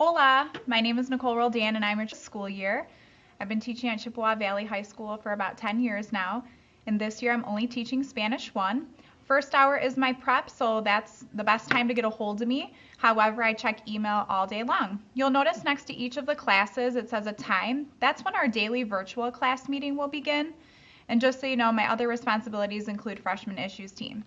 Hola, my name is Nicole Roldan and I'm your school year. I've been teaching at Chippewa Valley High School for about 10 years now, and this year I'm only teaching Spanish 1. First hour is my prep, so that's the best time to get a hold of me. However, I check email all day long. You'll notice next to each of the classes it says a time. That's when our daily virtual class meeting will begin. And just so you know, my other responsibilities include freshman issues team.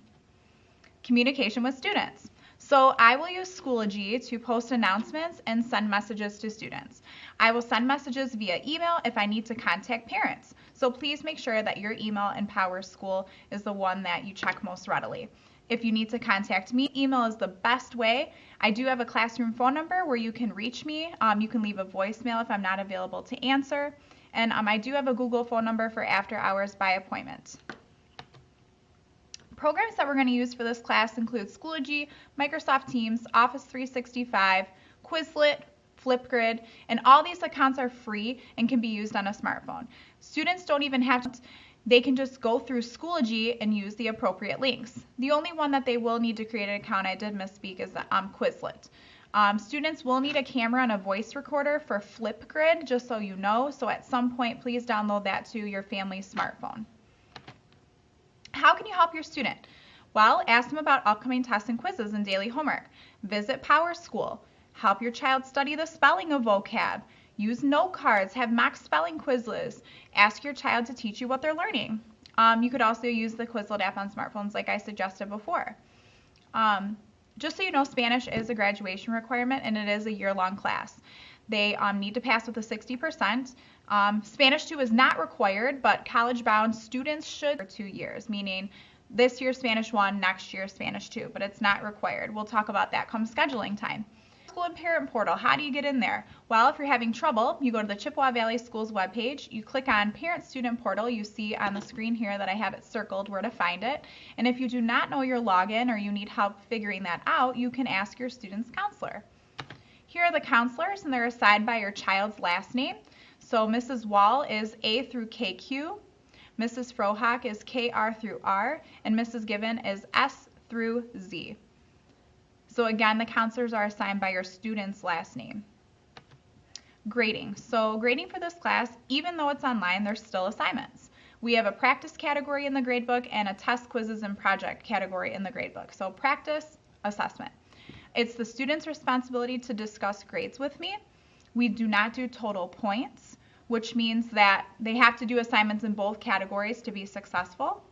Communication with students. So I will use Schoology to post announcements and send messages to students. I will send messages via email if I need to contact parents. So please make sure that your email in PowerSchool is the one that you check most readily. If you need to contact me, email is the best way. I do have a classroom phone number where you can reach me. You can leave a voicemail if I'm not available to answer. And I do have a Google phone number for after hours by appointment. Programs that we're going to use for this class include Schoology, Microsoft Teams, Office 365, Quizlet, Flipgrid, and all these accounts are free and can be used on a smartphone. Students don't even have to, they can just go through Schoology and use the appropriate links. The only one that they will need to create an account, I did misspeak, is Quizlet. Students will need a camera and a voice recorder for Flipgrid, just so you know, so at some point please download that to your family's smartphone. How can you help your student? Well, ask them about upcoming tests and quizzes and daily homework. Visit PowerSchool. Help your child study the spelling of vocab. Use note cards. Have mock spelling quizzes. Ask your child to teach you what they're learning. You could also use the Quizlet app on smartphones like I suggested before. Just so you know, Spanish is a graduation requirement and it is a year-long class. They need to pass with a 60%. Spanish 2 is not required, but college-bound students should for 2 years, meaning this year Spanish 1, next year Spanish 2, but it's not required. We'll talk about that come scheduling time. School and Parent Portal, how do you get in there? Well, if you're having trouble, you go to the Chippewa Valley Schools webpage, you click on Parent Student Portal, you see on the screen here that I have it circled where to find it, and if you do not know your login or you need help figuring that out, you can ask your student's counselor. Here are the counselors, and they're assigned by your child's last name. So Mrs. Wall is A through KQ, Mrs. Frohock is KR through R, and Mrs. Given is S through Z. So again, the counselors are assigned by your student's last name. Grading. So grading for this class, even though it's online, there's still assignments. We have a practice category in the gradebook and a test, quizzes, and project category in the gradebook. So practice, assessment. It's the student's responsibility to discuss grades with me. We do not do total points, which means that they have to do assignments in both categories to be successful.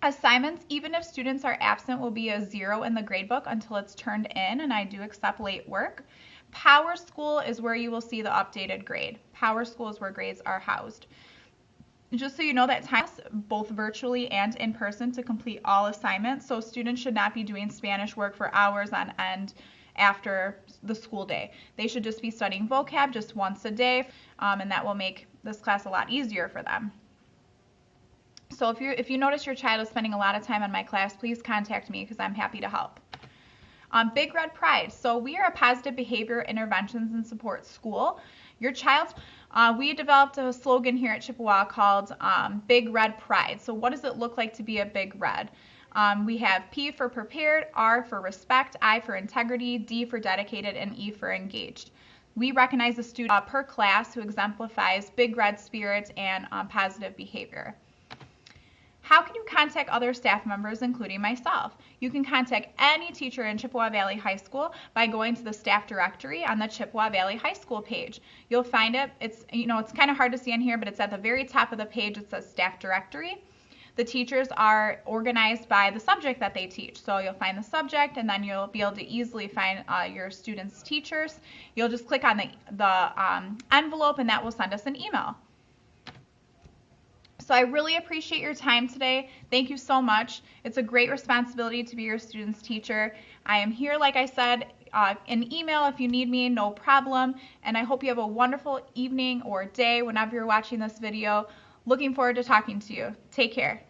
Assignments, even if students are absent, will be a 0 in the gradebook until it's turned in, and I do accept late work. PowerSchool is where you will see the updated grade. PowerSchool is where grades are housed. Just so you know, that time both virtually and in person to complete all assignments, so students should not be doing Spanish work for hours on end after the school day. They should just be studying vocab just once a day, and that will make this class a lot easier for them. So if you notice your child is spending a lot of time on my class, please contact me because I'm happy to help. Big Red Pride. So we are a positive behavior interventions and support school. Your child's, we developed a slogan here at Chippewa called Big Red Pride. So what does it look like to be a Big Red? We have P for prepared, R for respect, I for integrity, D for dedicated, and E for engaged. We recognize a student per class who exemplifies Big Red spirit and positive behavior. How can you contact other staff members, including myself? You can contact any teacher in Chippewa Valley High School by going to the staff directory on the Chippewa Valley High School page. You'll find it, it's kind of hard to see in here, but it's at the very top of the page. It says staff directory. The teachers are organized by the subject that they teach. So you'll find the subject, and then you'll be able to easily find your students' teachers. You'll just click on the envelope, and that will send us an email. So I really appreciate your time today. Thank you so much. It's a great responsibility to be your student's teacher. I am here, like I said, in email if you need me, no problem. And I hope you have a wonderful evening or day whenever you're watching this video. Looking forward to talking to you. Take care.